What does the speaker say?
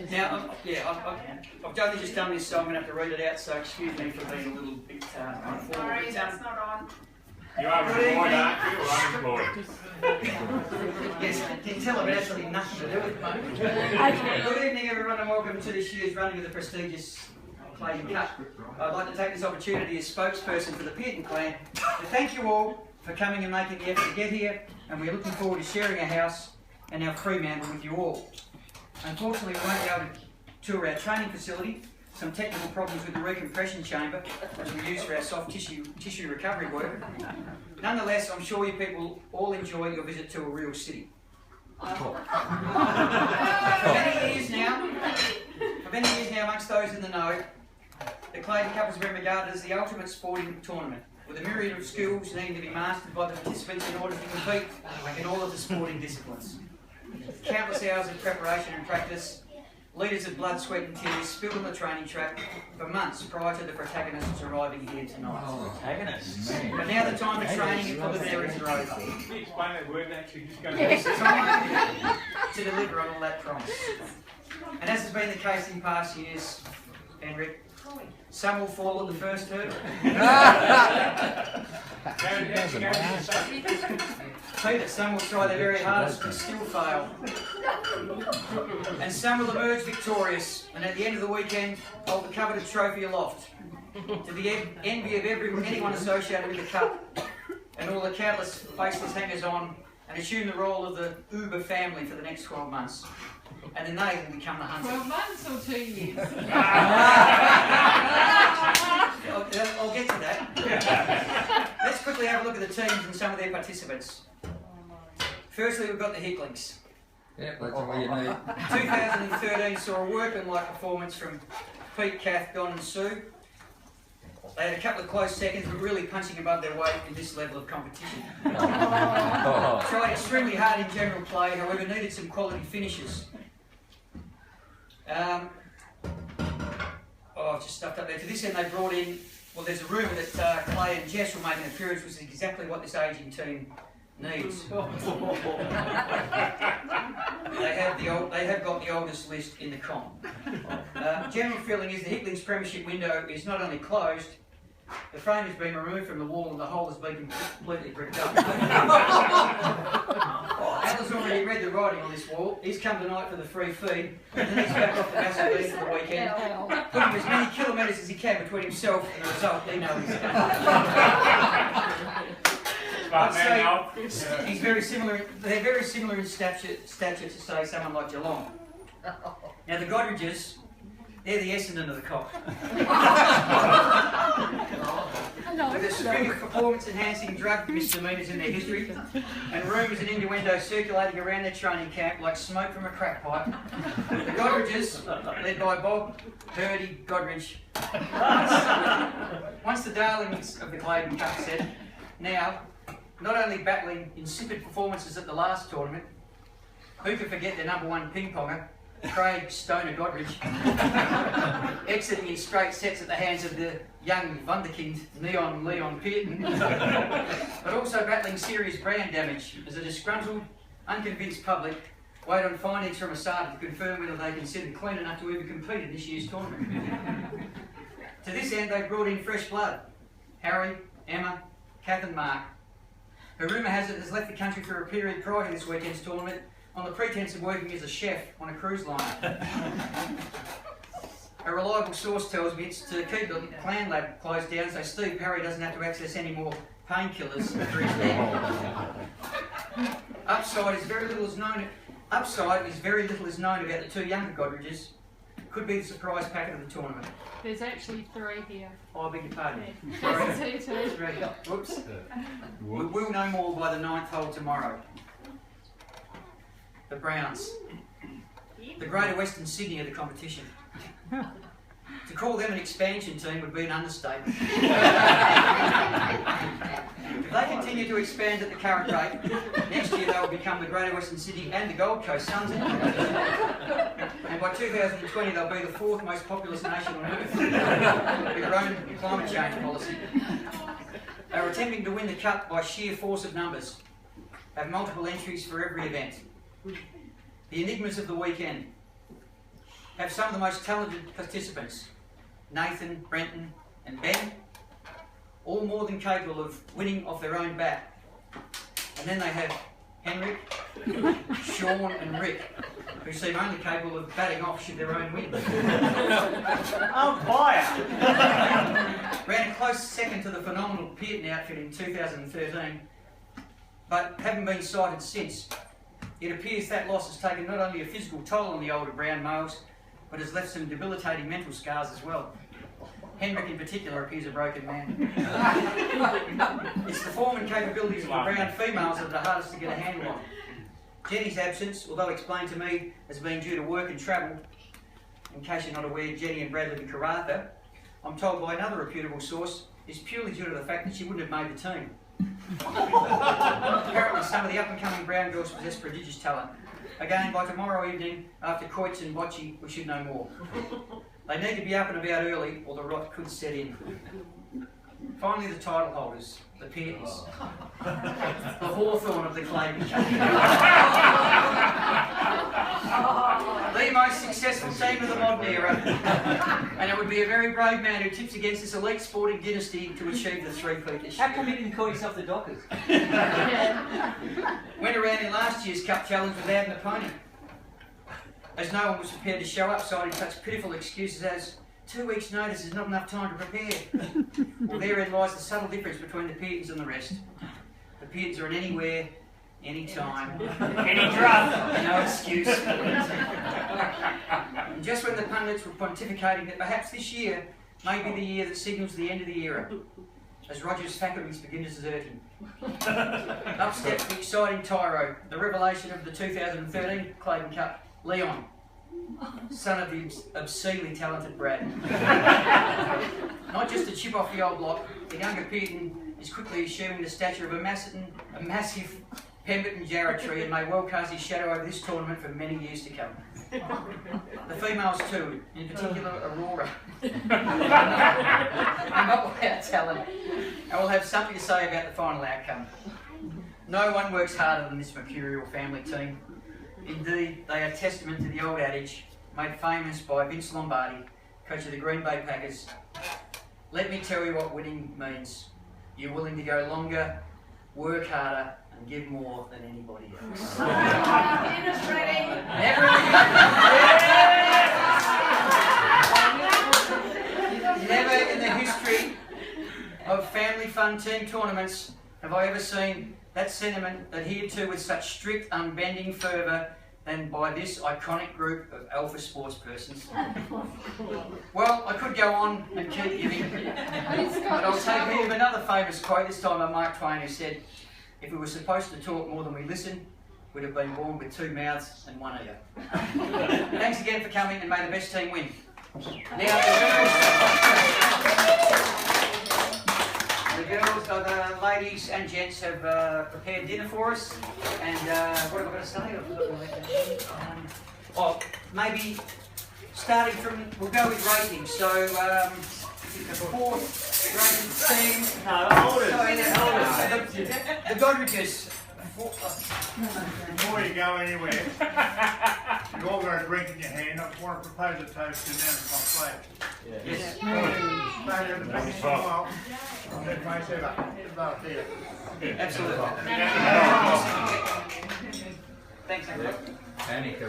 Now, I've only just done this, so I'm going to have to read it out, so excuse me for being a little bit unformal. Sorry, that's not on. You are employed, aren't you, or unemployed? Yes, can you tell I've absolutely nothing to do with it. Good evening, everyone, and welcome to this year's running of the prestigious Clayden Cup. I'd like to take this opportunity as spokesperson for the Pearton clan to thank you all for coming and making the effort to get here, and we're looking forward to sharing our house and our Fremantle with you all. Unfortunately, we won't be able to tour our training facility. Some technical problems with the recompression chamber, which we use for our soft tissue recovery work. Nonetheless, I'm sure you people all enjoy your visit to a real city. For many years now, amongst those in the know, the Clayden Cup has been regarded as the ultimate sporting tournament, with a myriad of skills needing to be mastered by the participants in order to compete in all of the sporting disciplines. Countless hours of preparation and practice, litres of blood, sweat and tears spilled on the training track for months prior to the protagonists arriving here tonight. Protagonists? But now the time of training for the berries are over. Can you explain that word actually? Just go It's time to deliver on all that promise. And as has been the case in past years, Henrik, some will fall at the first hurdle. Peter, some will try their very hardest and still fail. And some will emerge victorious, and at the end of the weekend, hold the coveted trophy aloft, to the envy of anyone associated with the cup, and all the countless faceless hangers-on, and assume the role of the Uber family for the next 12 months. And then they will become the hunters. 12 months or 2 years? I'll get to that. Let's quickly have a look at the teams and some of their participants. Firstly, we've got the Hicklings. Yep, that's what you need. 2013 saw a workman-like performance from Pete, Kath, Don and Sue. They had a couple of close seconds, but really punching above their weight in this level of competition. Tried extremely hard in general play, however needed some quality finishes. I've just stuffed up there. To this end, they brought in, well, there's a rumour that Clay and Jess will make an appearance, which is exactly what this ageing team needs. They have got the oldest list in the comp. General feeling is the Hicklings premiership window is not only closed, the frame has been removed from the wall and the hole has been completely bricked up. Alan's already read the writing on this wall. He's come tonight for the free feed, and then he's back off the massive beat for the weekend, putting as many kilometres as he can between himself and the result he knows he's going I'd say he's very similar. They're very similar in stature to say someone like Geelong. Now the Godridges, they're the Essendon of the Cock. With a string of performance-enhancing drug misdemeanours in their history, and rumours and innuendo circulating around their training camp like smoke from a crack pipe, the Godridges, led by Bob Purdy Godridge, once the darlings of the Clayden Cup set, now not only battling insipid performances at the last tournament, who could forget their #1 ping-ponger, Craig Stoner Godridge, exiting in straight sets at the hands of the young wunderkind Neon Leon Pearton, but also battling serious brand damage as a disgruntled, unconvinced public wait on findings from ASADA to confirm whether they considered clean enough to even compete in this year's tournament. To this end, they brought in fresh blood: Harry, Emma, Kath and Mark, who rumour has it has left the country for a period prior to this weekend's tournament on the pretence of working as a chef on a cruise liner. A reliable source tells me it's to keep the clan lab closed down so Steve Parry doesn't have to access any more painkillers for his neck. Upside is very little is known about the two younger Godridges. Could be the surprise packet of the tournament. There's actually 3 here. Oh, I beg your pardon. There's 2 too. Three. Whoops. We will know more by the 9th hole tomorrow. The Browns. The Greater Western Sydney of the competition. To call them an expansion team would be an understatement. If they continue to expand at the current rate, next year they will become the Greater Western Sydney and the Gold Coast Suns. And by 2020 they'll be the 4th most populous nation on earth, with their own climate change policy. They are attempting to win the Cup by sheer force of numbers, have multiple entries for every event. The enigmas of the weekend. have some of the most talented participants, Nathan, Brenton and Ben, all more than capable of winning off their own bat. And then they have Henrik, Sean and Rick, who seem only capable of batting off should their own win. Umpire! Ran a close second to the phenomenal Pearton outfit in 2013, but haven't been sighted since. It appears that loss has taken not only a physical toll on the older brown males, but has left some debilitating mental scars as well. Henrik in particular appears a broken man. It's the form and capabilities of the brown females that are the hardest to get a handle on. Jenny's absence, although explained to me as being due to work and travel, in case you're not aware, Jenny and Brad live in Karratha, I'm told by another reputable source, is purely due to the fact that she wouldn't have made the team. Apparently some of the up-and-coming brown girls possess prodigious talent. Again, by tomorrow evening, after Coits and Bocce, we should know more. They need to be up and about early, or the rot could set in. Finally, the title holders, the Peartons. The Hawthorn of the Clayden The most successful team of the modern era. And it would be a very brave man who tips against this elite sporting dynasty to achieve the three-peat this year. How come you didn't call yourself the Dockers? Went around in last year's Cup Challenge without an opponent, as no one was prepared to show up, citing such pitiful excuses as 2 weeks' notice is not enough time to prepare. Well, therein lies the subtle difference between the Peartons and the rest. The Peartons are an anywhere, anytime, any drum, no excuse. And just when the pundits were pontificating that perhaps this year may be the year that signals the end of the era, as Roger's faculties begin to desert him. Up steps the exciting tyro, the revelation of the 2013 Clayden Cup, Leon, son of the obscenely talented Brad. Not just a chip off the old block, the younger Pearton is quickly assuming the stature of a massive Pemberton Jarrah tree and may well cast his shadow over this tournament for many years to come. The females too, in particular Aurora, are not without talent and will have something to say about the final outcome. No one works harder than this mercurial family team. Indeed, they are testament to the old adage, made famous by Vince Lombardi, coach of the Green Bay Packers. Let me tell you what winning means. You're willing to go longer, work harder, and give more than anybody else. Never in the history of family fun team tournaments have I ever seen that sentiment adhered to with such strict, unbending fervour than by this iconic group of alpha sports persons. Well, I could go on and keep giving, but I'll take heed of another famous quote, this time by Mark Twain, who said, "If we were supposed to talk more than we listen, we'd have been born with 2 mouths and 1 ear." Thanks again for coming, and may the best team win. Now, the ladies and gents have prepared dinner for us, and what have I got to say? Maybe starting from, we'll go with ratings. So the 4th rated team. The Godriches. Before you go anywhere, you've all got a drink in your hand. I want to propose a toast to them on plate. Yes. Absolutely. Thanks, everybody. Panic,